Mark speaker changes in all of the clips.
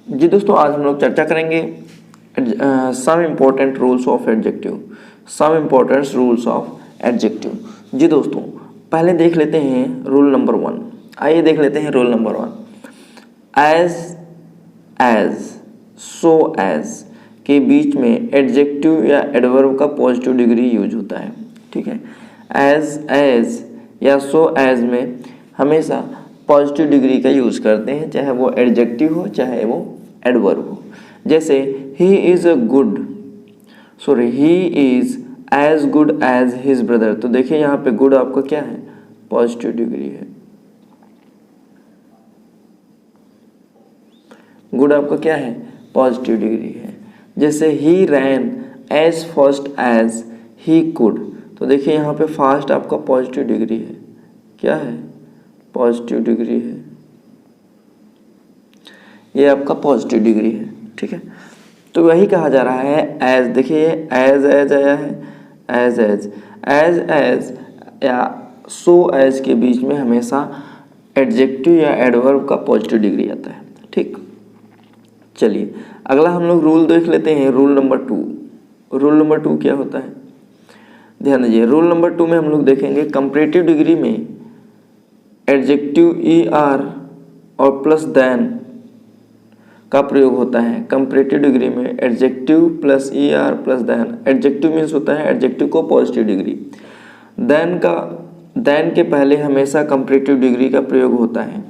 Speaker 1: जी दोस्तों, आज हम लोग चर्चा करेंगे some important rules of adjective. Some important rules of adjective. जी दोस्तों, पहले देख लेते हैं रूल नंबर 1। आइए देख लेते हैं rule number 1। As, so as के बीच में एडजेक्टिव या एडवर्ब का पॉजिटिव डिग्री यूज होता है। ठीक है, एज या सो एज में हमेशा पॉजिटिव डिग्री का यूज करते हैं, चाहे वो एडजेक्टिव हो चाहे वो एडवर्ब हो। जैसे he is as good as his brother. तो देखिए यहाँ पे गुड आपका क्या है, पॉजिटिव डिग्री है। गुड आपका क्या है, पॉजिटिव डिग्री है। जैसे he ran as fast as he could. तो देखिए यहाँ पे फास्ट आपका पॉजिटिव डिग्री है, क्या है, पॉजिटिव डिग्री है, ये आपका पॉजिटिव डिग्री है। ठीक है, तो वही कहा जा रहा है एज। देखिए एज आया है, एज या सो एज के बीच में हमेशा एडजेक्टिव या एडवर्ब का पॉजिटिव डिग्री आता है। ठीक, चलिए अगला हम लोग रूल देख लेते हैं, रूल नंबर 2। रूल नंबर 2 क्या होता है, ध्यान दीजिए। रूल नंबर 2 में हम लोग देखेंगे कंपैरेटिव डिग्री में एडजेक्टिव ER और प्लस देन का प्रयोग होता है। कंपैरेटिव डिग्री में adjective plus ER plus than. Adjective means होता है एडजेक्टिव को पॉजिटिव डिग्री, देन के पहले हमेशा कंपैरेटिव डिग्री का प्रयोग होता है।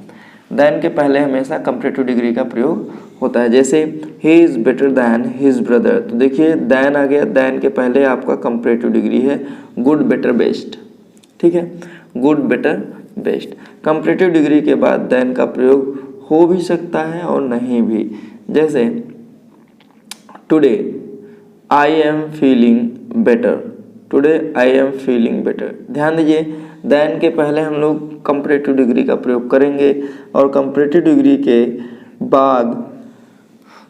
Speaker 1: देन के पहले हमेशा कंपैरेटिव डिग्री का प्रयोग होता है। जैसे he is better than his brother. तो देखिए देन आ गया, देन के पहले आपका कंपैरेटिव डिग्री है गुड बेटर बेस्ट। ठीक है, good better best. Comparative degree के बाद देन का प्रयोग हो भी सकता है और नहीं भी। जैसे today I am feeling better, today I am feeling better. ध्यान दीजिए देन के पहले हम लोग कंपैरेटिव डिग्री का प्रयोग करेंगे और कंपैरेटिव डिग्री के बाद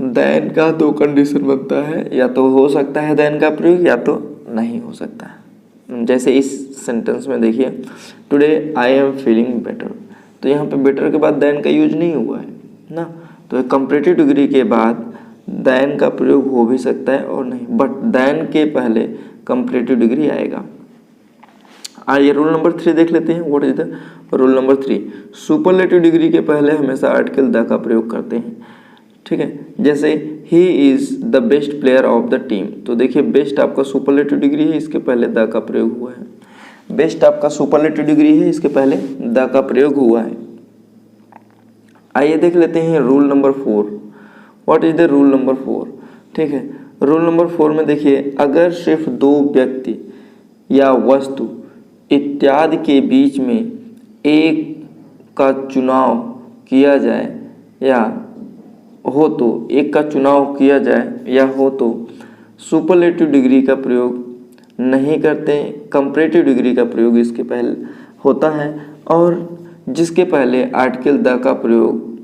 Speaker 1: देन का 2 कंडीशन बनता है, या तो हो सकता है देन का प्रयोग या तो नहीं हो सकता है। जैसे इस सेंटेंस में देखिए today I am feeling better, तो यहाँ पे बेटर के बाद देन का यूज नहीं हुआ है ना, तो कंपैरेटिव डिग्री के बाद देन का प्रयोग हो भी सकता है और नहीं, बट देन के पहले कंपैरेटिव डिग्री आएगा। आइए रूल नंबर 3 देख लेते हैं। What is the rule number 3। Superlative degree के पहले हमेशा आर्टिकल द का प्रयोग करते हैं। ठीक है, जैसे he is the best player of the team. तो देखिए बेस्ट आपका सुपरलेटिव डिग्री है, इसके पहले द का प्रयोग हुआ है। बेस्ट आपका सुपरलेटिव डिग्री है, इसके पहले द का प्रयोग हुआ है। आइए देख लेते हैं rule number 4। What is the rule number 4। ठीक है, रूल नंबर 4 में देखिए अगर सिर्फ 2 व्यक्ति या वस्तु इत्यादि के बीच में एक का चुनाव किया जाए या हो तो एक का चुनाव किया जाए या हो तो सुपरलेटिव डिग्री का प्रयोग नहीं करते, कंपैरेटिव डिग्री का प्रयोग इसके पहले होता है, और जिसके पहले आर्टिकल द का प्रयोग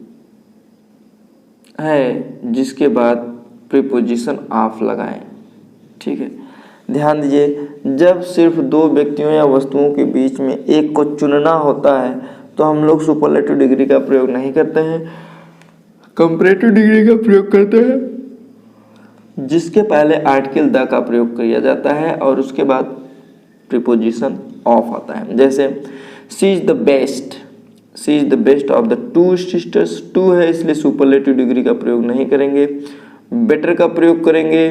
Speaker 1: है, जिसके बाद प्रीपोजिशन ऑफ लगाएं। ठीक है, ध्यान दीजिए जब सिर्फ 2 व्यक्तियों या वस्तुओं के बीच में एक को चुनना होता है तो हम लोग सुपरलेटिव डिग्री का प्रयोग नहीं करते हैं, कंपैरेटिव डिग्री का प्रयोग करते हैं, जिसके पहले आर्टिकल द का प्रयोग किया जाता है और उसके बाद प्रीपोजिशन ऑफ आता है। जैसे she is the best, she is the best of the 2 sisters. 2 है इसलिए सुपरलेटिव डिग्री का प्रयोग नहीं करेंगे, बेटर का प्रयोग करेंगे।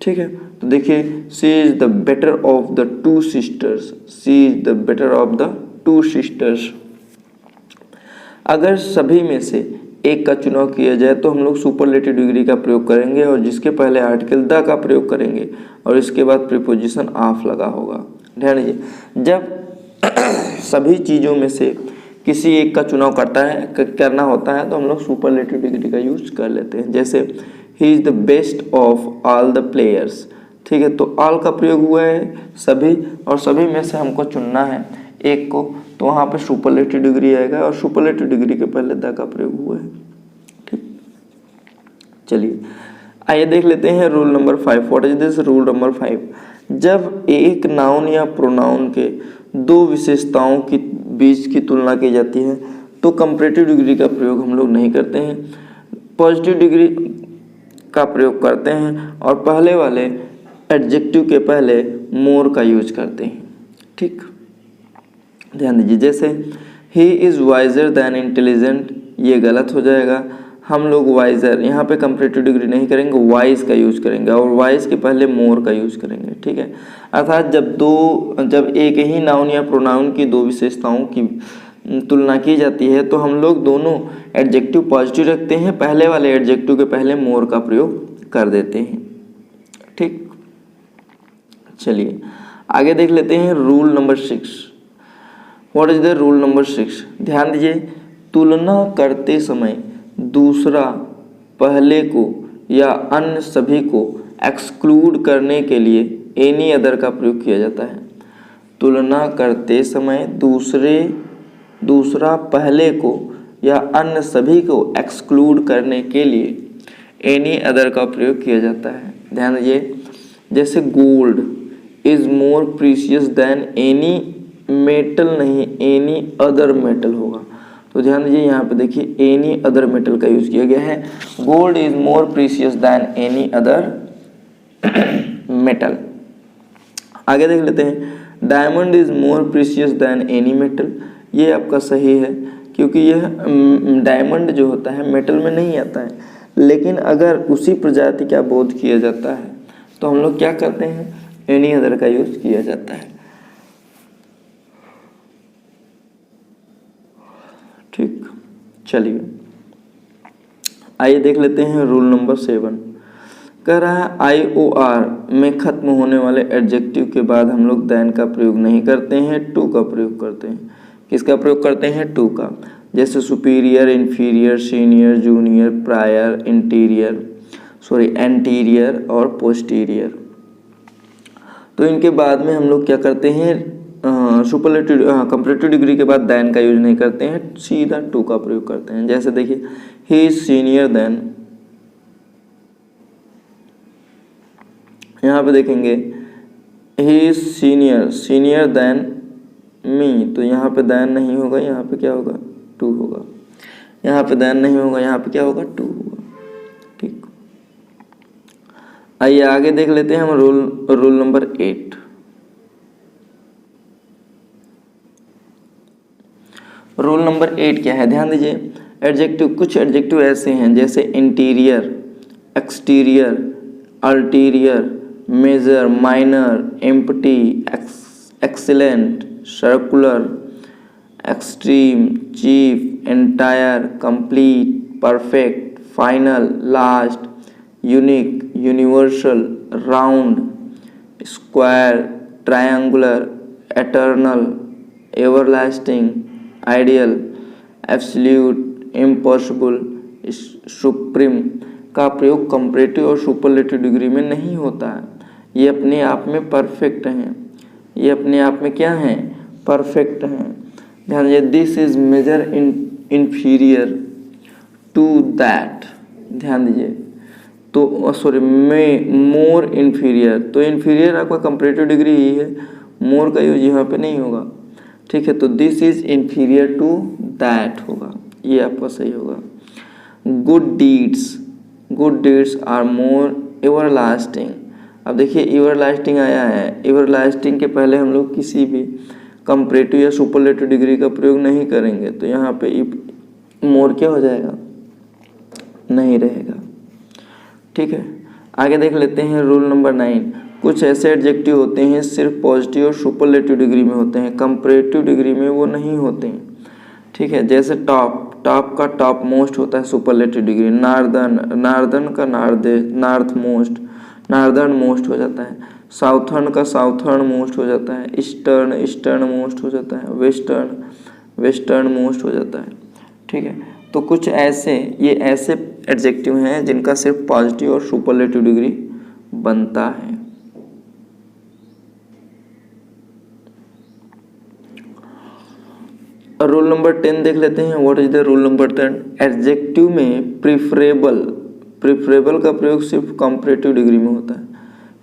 Speaker 1: ठीक है, तो देखिए she is the better of the 2 sisters, she is the better of the 2 sisters. अगर सभी में से एक का चुनाव किया जाए तो हम लोग सुपरलेटिव डिग्री का प्रयोग करेंगे और जिसके पहले आर्टिकल द का प्रयोग करेंगे और इसके बाद प्रीपोजिशन ऑफ लगा होगा। ध्यान दीजिए जब सभी चीज़ों में से किसी एक का चुनाव करना होता है तो हम लोग सुपरलेटिव डिग्री का यूज कर लेते हैं। जैसे he is the best of all the players. ठीक है, तो ऑल का प्रयोग हुआ है सभी, और सभी में से हमको चुनना है एक को, तो वहाँ पे सुपरलेटिव डिग्री आएगा और सुपरलेटिव डिग्री के पहले द का प्रयोग हुआ है। ठीक, चलिए आइए देख लेते हैं rule number 5। What is this rule number 5। जब एक नाउन या प्रोनाउन के 2 विशेषताओं की बीच की तुलना की जाती है तो कंपैरेटिव डिग्री का प्रयोग हम लोग नहीं करते हैं। पॉजिटिव डिग्री का प्रयोग करते हैं और पहले वाले एडजेक्टिव के पहले मोर का यूज करते हैं। ठीक, ध्यान दीजिए, जैसे he is wiser than intelligent, ये गलत हो जाएगा। हम लोग वाइजर यहाँ पे कंपैरेटिव डिग्री नहीं करेंगे, वाइज का यूज करेंगे और वाइज के पहले मोर का यूज करेंगे। ठीक है, अर्थात जब एक ही नाउन या प्रोनाउन की दो विशेषताओं की तुलना की जाती है तो हम लोग दोनों एडजेक्टिव पॉजिटिव रखते हैं, पहले वाले एडजेक्टिव के पहले मोर का प्रयोग कर देते हैं। ठीक, चलिए आगे देख लेते हैं rule number 6। What is the rule number 6? ध्यान दीजिए, तुलना करते समय दूसरा पहले को या अन्य सभी को एक्सक्लूड करने के लिए एनी अदर का प्रयोग किया जाता है। तुलना करते समय दूसरा पहले को या अन्य सभी को एक्सक्लूड करने के लिए एनी अदर का प्रयोग किया जाता है। ध्यान दीजिए, जैसे gold is more precious than any metal, नहीं एनी अदर मेटल होगा। तो ध्यान दीजिए, यहाँ पे देखिए एनी अदर मेटल का यूज किया गया है। Gold is more precious than any other metal. आगे देख लेते हैं, diamond is more precious than any metal. ये आपका सही है, क्योंकि यह डायमंड जो होता है मेटल में नहीं आता है, लेकिन अगर उसी प्रजाति का बोध किया जाता है तो हम लोग क्या करते हैं, एनी अदर का यूज किया जाता है। ठीक, चलिए आइए देख लेते हैं रूल नंबर 7। कह रहा है IOR में खत्म होने वाले एडजेक्टिव के बाद हम लोग देन का प्रयोग नहीं करते हैं, टू का प्रयोग करते हैं। किसका प्रयोग करते हैं? टू का। जैसे superior, inferior, senior, junior, prior, anterior और पोस्टीरियर। तो इनके बाद में हम लोग क्या करते हैं, सुपरलेटिव कंपैरेटिव डिग्री के बाद देन का यूज नहीं करते हैं, सीधा टू का प्रयोग करते हैं। जैसे देखिए, ही इज सीनियर देन, यहाँ पे देखेंगे he is senior than me, तो यहाँ पे देन नहीं होगा, यहाँ पे क्या होगा, टू होगा। यहाँ पे देन नहीं होगा, यहाँ पे क्या होगा, टू होगा। ठीक, आइए आगे देख लेते हैं हम रूल नंबर 8। रूल नंबर 8 क्या है? ध्यान दीजिए, एडजेक्टिव, कुछ एडजेक्टिव ऐसे हैं जैसे interior, exterior, ulterior, major, minor, empty, excellent, circular, extreme, chief, entire, complete, perfect, final, last, unique, universal, round, square, triangular, eternal, everlasting, ideal, absolute, impossible, supreme का प्रयोग कंपैरेटिव और सुपरलेटिव डिग्री में नहीं होता है। ये अपने आप में परफेक्ट हैं, ये अपने आप में क्या हैं, परफेक्ट हैं। ध्यान दीजिए, this is major inferior to that, ध्यान दीजिए, तो मोर इंफीरियर, तो इंफीरियर आपका कंपैरेटिव डिग्री ही है, मोर का यूज यहाँ पे नहीं होगा। ठीक है, तो this is inferior to that होगा, ये आपका सही होगा। Good deeds are more everlasting. अब देखिए, एवरलास्टिंग आया है, एवरलास्टिंग के पहले हम लोग किसी भी कंपैरेटिव या सुपरलेटिव डिग्री का प्रयोग नहीं करेंगे, तो यहाँ पे मोर क्या हो जाएगा, नहीं रहेगा। ठीक है, आगे देख लेते हैं रूल नंबर 9। कुछ ऐसे एडजेक्टिव होते हैं सिर्फ पॉजिटिव और सुपरलेटिव डिग्री में होते हैं, कंपैरेटिव डिग्री में वो नहीं होते हैं। ठीक है, जैसे टॉप का टॉप मोस्ट होता है सुपरलेटिव डिग्री, नार्दर्न का नार्दर्न मोस्ट हो जाता है, साउथर्न का साउथर्न मोस्ट हो जाता है, ईस्टर्न मोस्ट हो जाता है, वेस्टर्न मोस्ट हो जाता है। ठीक है, तो कुछ ऐसे एडजेक्टिव हैं जिनका सिर्फ पॉजिटिव और सुपरलेटिव डिग्री बनता है। रूल नंबर 10 देख लेते हैं। What is the rule number 10? Adjective में प्रिफरेबल का प्रयोग सिर्फ कंपैरेटिव डिग्री में होता है।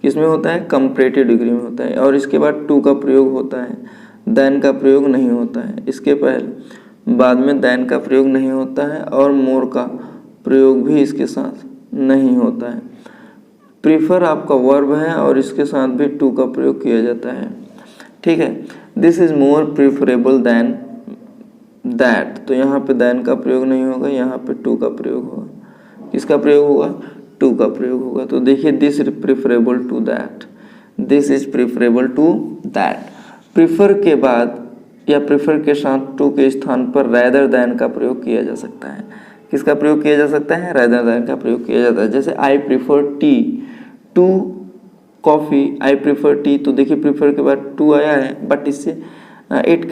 Speaker 1: किसमें होता है? कंपैरेटिव डिग्री में होता है, और इसके बाद टू का प्रयोग होता है, देन का प्रयोग नहीं होता है। इसके बाद में देन का प्रयोग नहीं होता है और मोर का प्रयोग भी इसके साथ नहीं होता है। प्रीफर आपका वर्ब है और इसके साथ भी टू का प्रयोग किया जाता है। ठीक है, this is more preferable than that, तो यहाँ पे दैन का प्रयोग नहीं होगा, यहाँ पे टू का प्रयोग होगा। किसका प्रयोग होगा? टू का प्रयोग होगा। तो देखिए this is preferable to that, this is preferable to that. Prefer के बाद या प्रीफर के साथ टू के स्थान पर रैदर दैन का प्रयोग किया जा सकता है। किसका प्रयोग किया जा सकता है? रैदर दैन का प्रयोग किया जाता है। जैसे I prefer tea to coffee, I prefer tea, तो देखिए प्रीफर के बाद टू आया है, बट इससे it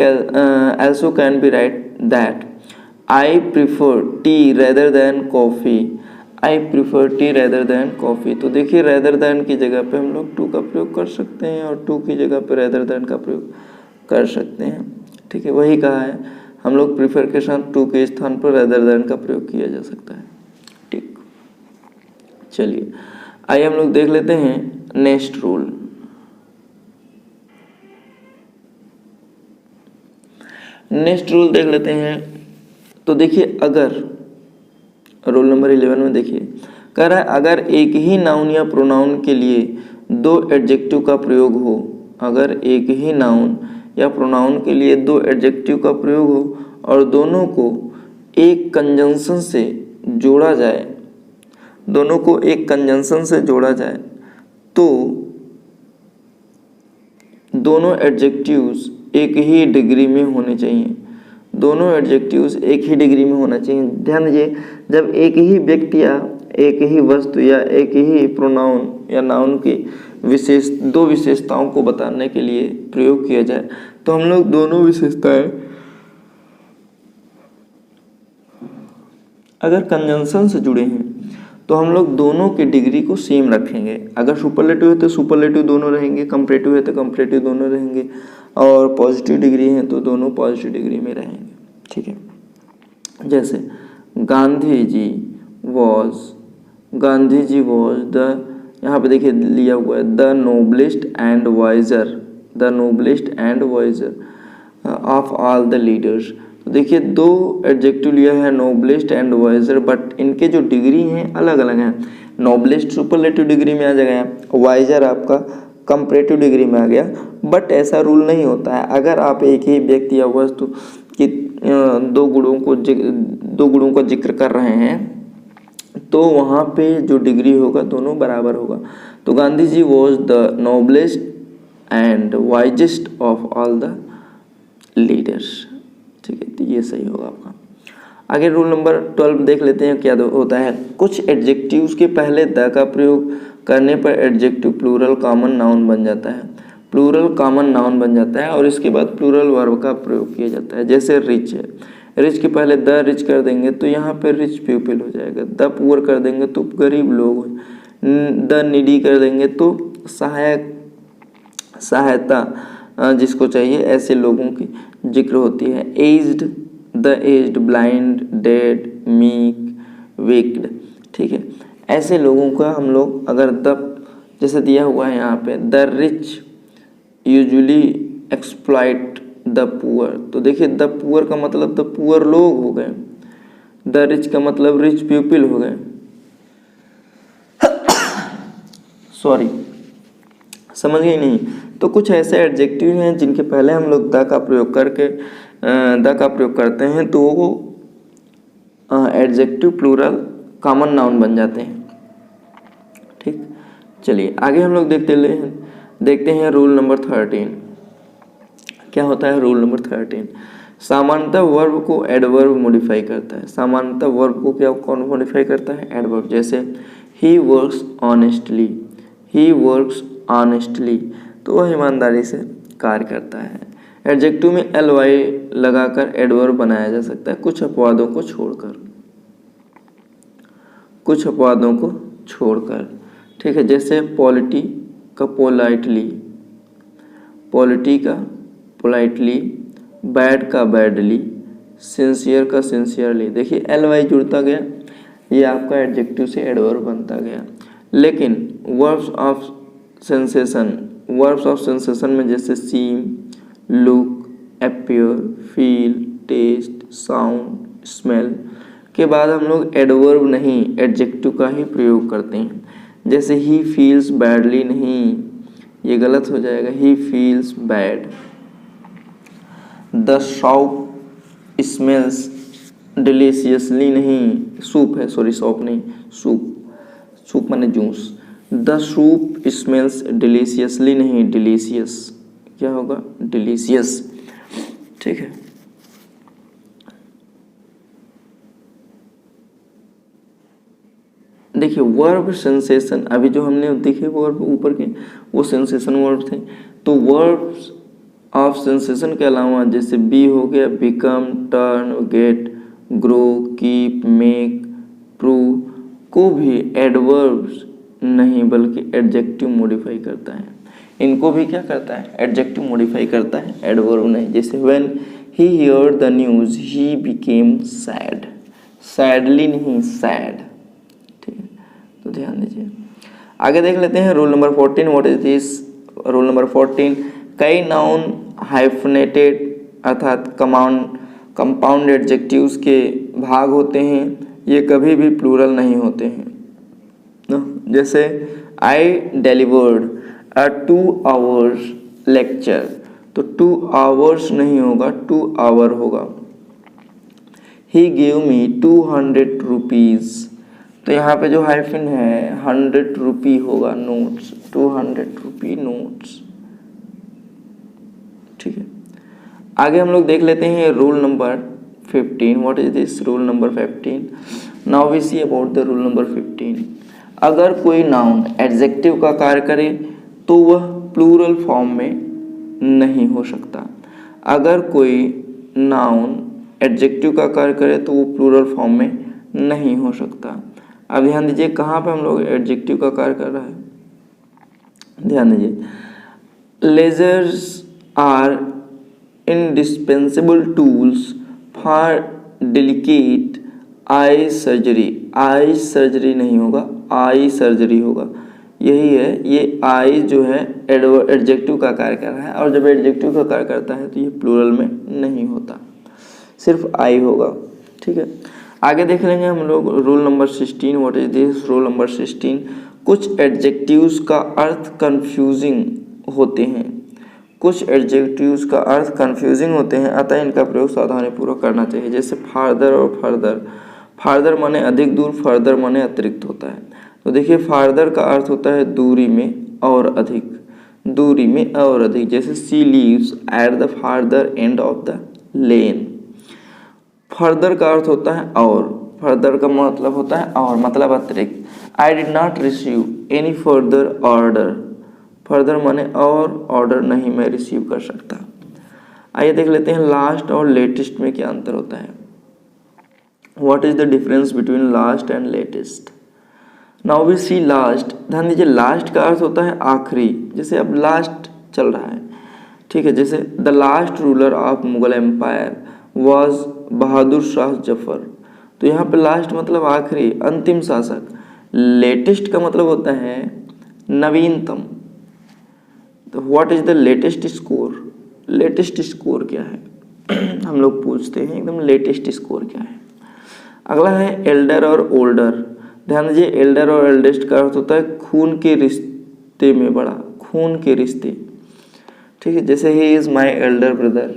Speaker 1: also can be right that I prefer T rather than coffee, I prefer T rather than coffee. तो देखिए रेदर दैन की जगह पे हम लोग टू का प्रयोग कर सकते हैं और टू की जगह पे रेदर दैन का प्रयोग कर सकते हैं। ठीक है, वही कहा है, हम लोग प्रीफर के साथ टू के स्थान पर रेदर दैन का प्रयोग किया जा सकता है। ठीक, चलिए आइए हम लोग देख लेते हैं नेक्स्ट रूल। नेक्स्ट रूल देख लेते हैं। तो देखिए अगर रूल नंबर 11 में देखिए कह रहा है अगर एक ही नाउन या प्रोनाउन के लिए दो एडजेक्टिव का प्रयोग हो, अगर एक ही नाउन या प्रोनाउन के लिए दो एडजेक्टिव का प्रयोग हो और दोनों को एक कंजंक्शन से जोड़ा जाए, दोनों को एक कंजंक्शन से जोड़ा जाए, तो दोनों एडजेक्टिव्स एक ही डिग्री में होने चाहिए। दोनों एडजेक्टिव्स एक ही डिग्री में होना चाहिए। ध्यान दीजिए, जब एक ही व्यक्ति या एक ही वस्तु या एक ही प्रोनाउन या नाउन की दो विशेषताओं को बताने के लिए प्रयोग किया जाए, तो हम लोग दोनों विशेषताएं अगर कंजंक्शन से जुड़े हैं तो हम लोग दोनों की डिग्री को सेम रखेंगे। अगर सुपरलेटिव है तो सुपरलेटिव दोनों रहेंगे, कंपैरेटिव है तो कंपैरेटिव दोनों रहेंगे, और पॉजिटिव डिग्री है तो दोनों पॉजिटिव डिग्री में रहेंगे। ठीक है, जैसे गांधी जी वॉज द, यहाँ पे देखिए लिया हुआ है the noblest and wiser of all the leaders. तो देखिए दो एडजेक्टिव लिया है, नोबलेस्ट एंड वाइजर, बट इनके जो डिग्री हैं अलग अलग हैं। नोबलेस्ट सुपरलेटिव डिग्री में आ जाएगा, वाइजर आपका कंपैरेटिव डिग्री में आ गया। बट ऐसा रूल नहीं होता है। अगर आप एक ही व्यक्ति या वस्तु की दो गुणों का जिक्र कर रहे हैं तो वहाँ पे जो डिग्री होगा दोनों बराबर होगा। तो Gandhi ji was the noblest and wisest of all the leaders. ठीक है, तो ये सही होगा आपका। आगे रूल नंबर 12 देख लेते हैं क्या होता है। कुछ एडजेक्टिव्स के पहले द का प्रयोग करने पर एडजेक्टिव प्लूरल कॉमन नाउन बन जाता है, प्लूरल कॉमन नाउन बन जाता है और इसके बाद प्लूरल वर्ब का प्रयोग किया जाता है। जैसे रिच है, रिच के पहले द रिच कर देंगे तो यहाँ पे रिच पीपल हो जाएगा। द पुअर कर देंगे तो गरीब लोग, द नीडी कर देंगे तो सहायता जिसको चाहिए ऐसे लोगों की जिक्र होती है। Aged, the aged, blind, dead, meek, wicked. ठीक है, ऐसे लोगों का हम लोग अगर द जैसे दिया हुआ है यहाँ पे the rich usually exploit the poor, तो देखिए द पुअर का मतलब द पुअर लोग हो गए, द रिच का मतलब रिच पीपल हो गए। सॉरी, समझ गए नहीं? तो कुछ ऐसे एडजेक्टिव हैं जिनके पहले हम लोग द का प्रयोग करते हैं तो वो एडजेक्टिव प्लूरल कॉमन नाउन बन जाते हैं। ठीक, चलिए आगे हम लोग देखते हैं रूल नंबर 13 क्या होता है। रूल नंबर 13 सामान्यतः वर्ब को एडवर्ब मॉडिफाई करता है। सामान्यतः वर्ब को क्या कौन मॉडिफाई करता है? एडवर्ब। जैसे ही वर्क्स ऑनेस्टली, तो वह ईमानदारी से कार्य करता है। एडजेक्टिव में ly लगाकर एडवर्ब बनाया जा सकता है कुछ अपवादों को छोड़कर। ठीक है, जैसे पॉलिटी का पोलाइटली, बैड का बैडली, सिंसियर का सिंसियरली। देखिए ly जुड़ता गया, ये आपका एडजेक्टिव से एडवर्ब बनता गया। लेकिन वर्ब्स ऑफ सेंसेशन में जैसे seem, look, appear, feel, taste, sound, smell के बाद हम लोग एडवर्ब नहीं एडजेक्टिव का ही प्रयोग करते हैं। जैसे ही फील्स बैडली नहीं, ये गलत हो जाएगा, he feels bad. The shop smells deliciously नहीं, सूप है, सॉरी शॉप नहीं, सूप, सूप माने juice. The soup smells deliciously नहीं, डिलीशियस क्या होगा, डिलीशियस। ठीक है, देखिए वर्ब सेंसेशन, अभी जो हमने देखे वर्ब ऊपर के वो सेंसेशन वर्ब थे। तो वर्ब्स ऑफ सेंसेशन के अलावा जैसे बी हो गया, become, turn, get, grow, keep, make, prove को भी एडवर्ब्स नहीं बल्कि एडजेक्टिव मॉडिफाई करता है। इनको भी क्या करता है, एडजेक्टिव मॉडिफाई करता है, एडवर्ब नहीं। जैसे when he heard the news he became sad, sadly नहीं, सैड। ठीक है, तो ध्यान दीजिए। आगे देख लेते हैं rule number 14। What is this rule number 14? कई नाउन हाइफनेटेड अर्थात कंपाउंड एडजेक्टिव्स के भाग होते हैं, ये कभी भी प्लूरल नहीं होते हैं। जैसे आई डिलीवर्ड अ 2 hours लेक्चर, तो 2 hours नहीं होगा, 2 hour होगा। ही गेव मी 200 रुपीज़, तो यहाँ पे जो हाइफन है 100 रुपी होगा, नोट्स, 200 रुपी नोट्स। ठीक है, आगे हम लोग देख लेते हैं rule number 15। What is this rule number 15? Now we see about the rule number 15। अगर कोई नाउन एडजेक्टिव का कार्य करे तो वह प्लूरल फॉर्म में नहीं हो सकता। अगर कोई नाउन एडजेक्टिव का कार्य करे तो वो प्लूरल फॉर्म में नहीं हो सकता। अब ध्यान दीजिए कहाँ पे हम लोग एडजेक्टिव का कार्य कर रहा है, ध्यान दीजिए। Lasers are indispensable tools for delicate eye surgery, eye surgery नहीं होगा, आई सर्जरी होगा। यही है, ये आई जो है एडजेक्टिव का कार्य कर रहा है, और जब एडजेक्टिव का कार्य करता है तो ये प्लूरल में नहीं होता, सिर्फ आई होगा। ठीक है, आगे देख लेंगे हम लोग rule number 16। What is this rule number 16? कुछ एडजेक्टिव्स का अर्थ कंफ्यूजिंग होते हैं, कुछ एडजेक्टिव्स का अर्थ कंफ्यूजिंग होते हैं, अतः इनका प्रयोग सावधानीपूर्वक करना चाहिए। जैसे फार्दर और फर्दर, फार्दर माने अधिक दूर, फर्दर माने अतिरिक्त होता है। तो देखिए फार्दर का अर्थ होता है दूरी में और अधिक, दूरी में और अधिक। जैसे she leaves at the farther end of the lane. Further का अर्थ होता है और, फर्दर का मतलब होता है और, मतलब अतिरिक्त। I did not receive any further order, further माने और, ऑर्डर नहीं मैं रिसीव कर सकता। आइए देख लेते हैं लास्ट और लेटेस्ट में क्या अंतर होता है। What is the difference between last and latest? Now we see last. ध्यान दीजिए लास्ट का अर्थ होता है आखिरी, जैसे अब लास्ट चल रहा है। ठीक है, जैसे the last ruler of Mughal empire was Bahadur Shah Zafar, तो यहाँ पे लास्ट मतलब आखिरी, अंतिम शासक। लेटेस्ट का मतलब होता है नवीनतम। तो what is the latest score? Latest score क्या है हम लोग पूछते हैं एकदम, लेटेस्ट स्कोर क्या है। अगला है एल्डर और ओल्डर। ध्यान दीजिए एल्डर और एल्डेस्ट का अर्थ होता है खून के रिश्ते में बड़ा, खून के रिश्ते। ठीक है, जैसे he is my elder brother.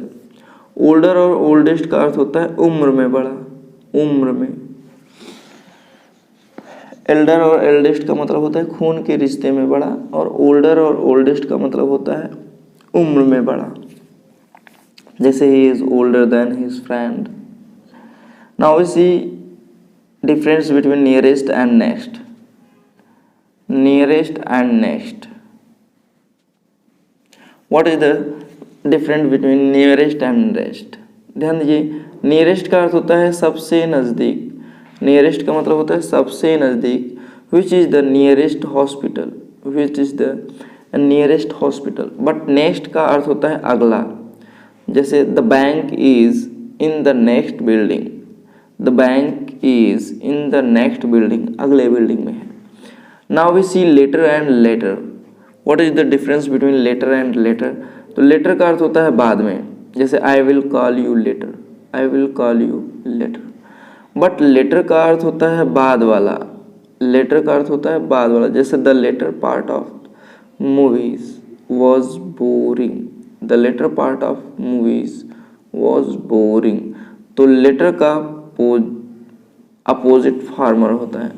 Speaker 1: Older और ओल्डेस्ट का अर्थ होता है उम्र में बड़ा, उम्र में। एल्डर और एल्डेस्ट का मतलब होता है खून के रिश्ते में बड़ा, और ओल्डर और ओल्डेस्ट का मतलब होता है उम्र में बड़ा। जैसे he is older than his friend. Now we see difference between nearest and next. Nearest and next, what is the difference between nearest and next? ध्यान दीजिए नियरेस्ट का अर्थ होता है सबसे नज़दीक, नियरेस्ट का मतलब होता है सबसे नज़दीक। Which is the nearest hospital, which is the nearest hospital. But next का अर्थ होता है अगला। जैसे the bank is in the next building, the bank is in the next building, अगले बिल्डिंग में है। Now we see later and latter. What is the difference between later and latter? तो लेटर का अर्थ होता है बाद में, जैसे I will call you later, I will call you letter. But later का अर्थ होता है बाद वाला, लेटर का अर्थ होता है बाद वाला। जैसे the latter part of movies was boring, the latter part of movies was boring. तो लेटर का अपोजिट फार्मर होता है,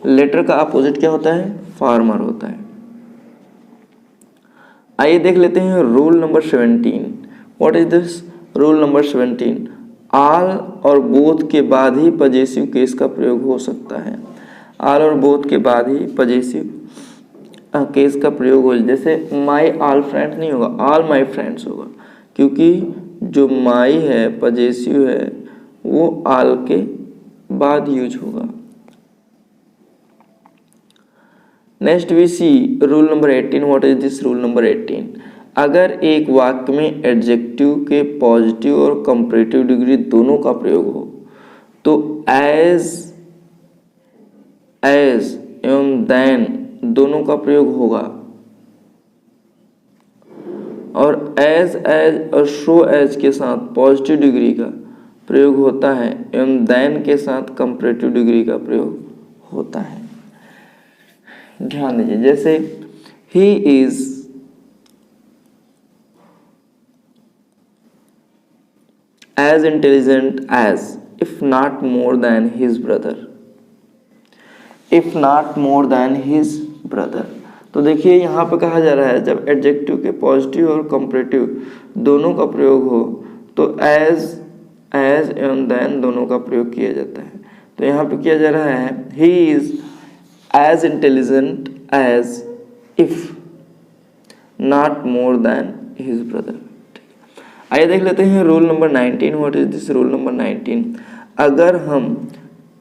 Speaker 1: लेटर का अपोजिट क्या होता है? फार्मर होता है। आइए देख लेते हैं rule number 17। What is this rule number 17? आल और बोथ के बाद ही पजेसिव केस का प्रयोग हो सकता है। आल और बोथ के बाद ही पजेसिव केस का प्रयोग हो। जैसे माई आल फ्रेंड्स नहीं होगा, आल माई फ्रेंड्स होगा, क्योंकि जो माई है पजेसिव है वो आल के बाद यूज होगा। Next we see rule number 18। What is this rule number 18? अगर एक वाक्य में एडजेक्टिव के पॉजिटिव और कंपैरेटिव डिग्री दोनों का प्रयोग हो तो एज एवं देन दोनों का प्रयोग होगा, और एज और शो एज के साथ पॉजिटिव डिग्री का प्रयोग होता है एवं देन के साथ कंपैरेटिव डिग्री का प्रयोग होता है। ध्यान दीजिए, जैसे he is as intelligent as, if not more than his brother, if not more than his brother। तो देखिए यहाँ पे कहा जा रहा है जब एडजेक्टिव के पॉजिटिव और कंपैरेटिव दोनों का प्रयोग हो तो एज एवं देन दोनों का प्रयोग किया जाता है। तो यहाँ पे किया जा रहा है he is as intelligent as if not more than his brother। आइए देख लेते हैं rule number 19। What is this rule number 19? अगर हम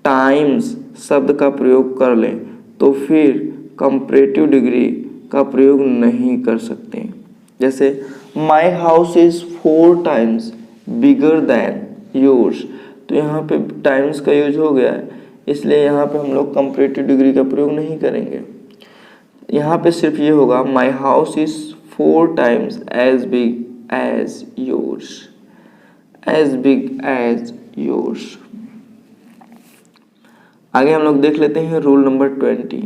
Speaker 1: टाइम्स शब्द का प्रयोग कर लें तो फिर कंपैरेटिव डिग्री का प्रयोग नहीं कर सकते। जैसे माई house is 4 times bigger than yours, तो यहाँ पे टाइम्स का यूज हो गया है, इसलिए यहाँ पे हम लोग कंपैरेटिव डिग्री का प्रयोग नहीं करेंगे। यहाँ पे सिर्फ ये होगा my house is 4 times as big as yours, as big as yours। आगे हम लोग देख लेते हैं rule number 20।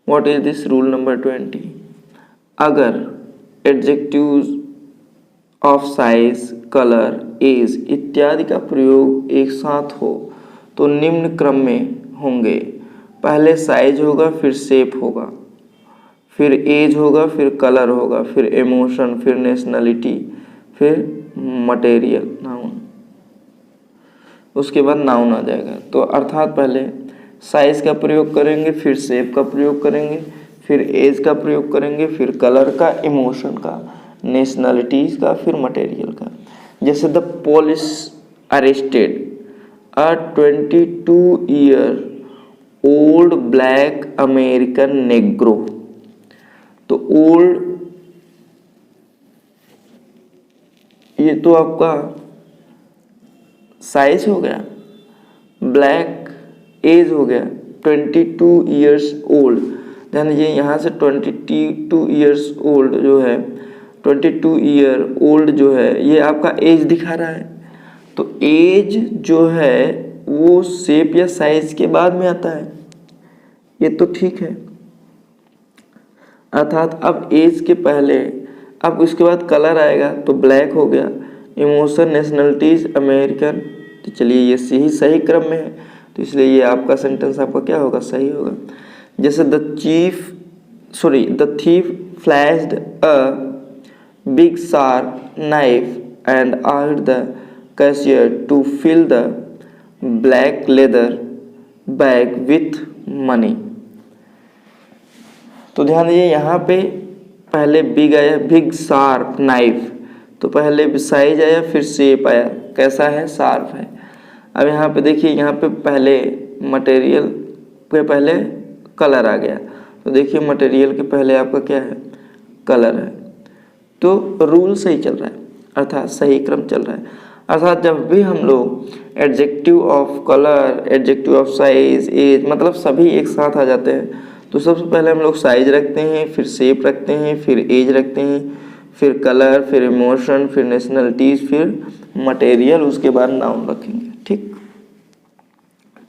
Speaker 1: What is this rule number 20? अगर adjectives of size, colour, age इत्यादि का प्रयोग एक साथ हो तो निम्न क्रम में होंगे। पहले साइज होगा, फिर शेप होगा, फिर एज होगा, फिर कलर होगा, फिर इमोशन, फिर नेशनलिटी, फिर मटेरियल नाउन, उसके बाद नाउन आ जाएगा। तो अर्थात पहले साइज का प्रयोग करेंगे, फिर शेप का प्रयोग करेंगे, फिर एज का प्रयोग करेंगे, फिर कलर का, इमोशन का, नेशनलिटीज का, फिर मटेरियल का। जैसे the police arrested a 22 year old black American Negro. तो ओल्ड ये तो आपका साइज हो गया, ब्लैक एज हो गया, 22 ईयर्स ओल्ड। ध्यान दीजिए यहाँ से 22 ईयर्स ओल्ड जो है, 22 ईयर ओल्ड जो है ये आपका एज दिखा रहा है। तो एज जो है वो शेप या साइज के बाद में आता है, ये तो ठीक है। अर्थात अब एज के पहले, अब उसके बाद कलर आएगा तो ब्लैक हो गया, इमोशन, नेशनलिटीज, अमेरिकन। तो चलिए ये सही क्रम में है, तो इसलिए ये आपका सेंटेंस आपका क्या होगा? सही होगा। जैसे the thief flashed a big sharp knife and asked the cashier to fill the black leather bag with money. तो ध्यान दीजिए यहाँ पे पहले बिग आया, बिग शार्प नाइफ, तो पहले साइज आया, फिर शेप आया, कैसा है? शार्प है। अब यहाँ पे देखिए, यहाँ पे पहले मटेरियल के पहले कलर आ गया, तो देखिए मटेरियल के पहले आपका क्या है? कलर है। तो रूल सही चल रहा है, अर्थात सही क्रम चल रहा है। अर्थात जब भी हम लोग adjective of colour, adjective of size, age मतलब सभी एक साथ आ जाते हैं तो सबसे पहले हम लोग साइज रखते हैं, फिर शेप रखते हैं, फिर एज रखते हैं, फिर कलर, फिर इमोशन, फिर नेशनलिटीज, फिर मटेरियल, उसके बाद नाउन रखेंगे। ठीक।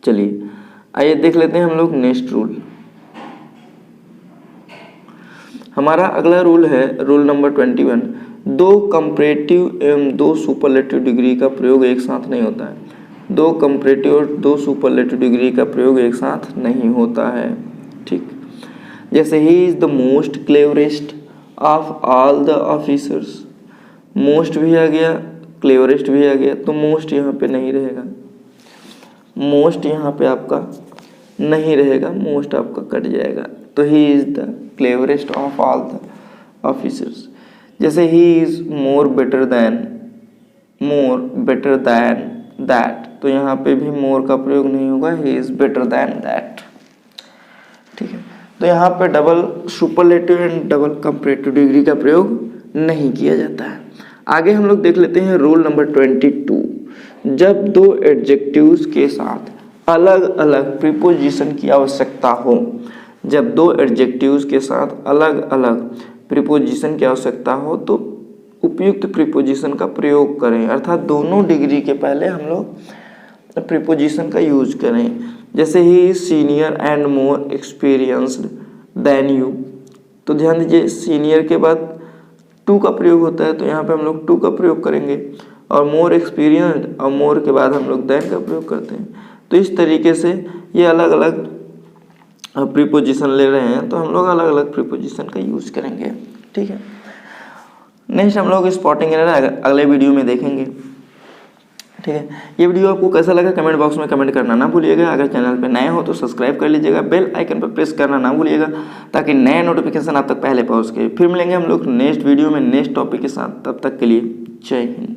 Speaker 1: चलिए आइए देख लेते हैं हम लोग नेक्स्ट रूल। हमारा अगला रूल है रूल नंबर 21। दो कंपैरेटिव एवं दो सुपरलेटिव डिग्री का प्रयोग एक साथ नहीं होता है। दो कंपैरेटिव और दो सुपरलेटिव डिग्री का प्रयोग एक साथ नहीं होता है। ठीक, जैसे he is the most cleverest of all the officers, most भी आ गया, क्लेवरेस्ट भी आ गया, तो मोस्ट यहाँ पे नहीं रहेगा, मोस्ट यहाँ पे आपका नहीं रहेगा, मोस्ट आपका कट जाएगा। तो he is the cleverest of all the officers. जैसे he is more better than that, तो यहाँ पे भी मोर का प्रयोग नहीं होगा, he is better than that. ठीक है, तो यहाँ पे double superlative and double comparative degree का प्रयोग नहीं किया जाता है। आगे हम लोग देख लेते हैं रूल नंबर 22। जब दो एडजेक्टिव्स के साथ अलग अलग प्रीपोजिशन की आवश्यकता हो, जब दो एडजेक्टिव्स के साथ अलग अलग प्रीपोजिशन की आवश्यकता हो तो उपयुक्त प्रीपोजिशन का प्रयोग करें, अर्थात दोनों डिग्री के पहले हम लोग प्रीपोजिशन का यूज करें। जैसे he senior and more experienced than you, तो ध्यान दीजिए सीनियर के बाद टू का प्रयोग होता है, तो यहाँ पे हम लोग टू का प्रयोग करेंगे, और मोर एक्सपीरियंस्ड और मोर के बाद हम लोग देन का प्रयोग करते हैं। तो इस तरीके से ये अलग अलग प्रीपोजिशन ले रहे हैं, तो हम लोग अलग अलग प्रीपोजिशन का यूज करेंगे। ठीक है, नेक्स्ट हम लोग स्पॉटिंग एरर अगले वीडियो में देखेंगे। ठीक है, ये वीडियो आपको कैसा लगा कमेंट बॉक्स में कमेंट करना ना भूलिएगा। अगर चैनल पे नए हो तो सब्सक्राइब कर लीजिएगा, बेल आइकन पर प्रेस करना ना भूलिएगा ताकि नए नोटिफिकेशन आप तक पहले पहुंच के। फिर मिलेंगे हम लोग नेक्स्ट वीडियो में नेक्स्ट टॉपिक के साथ, तब तक के लिए जय हिंद।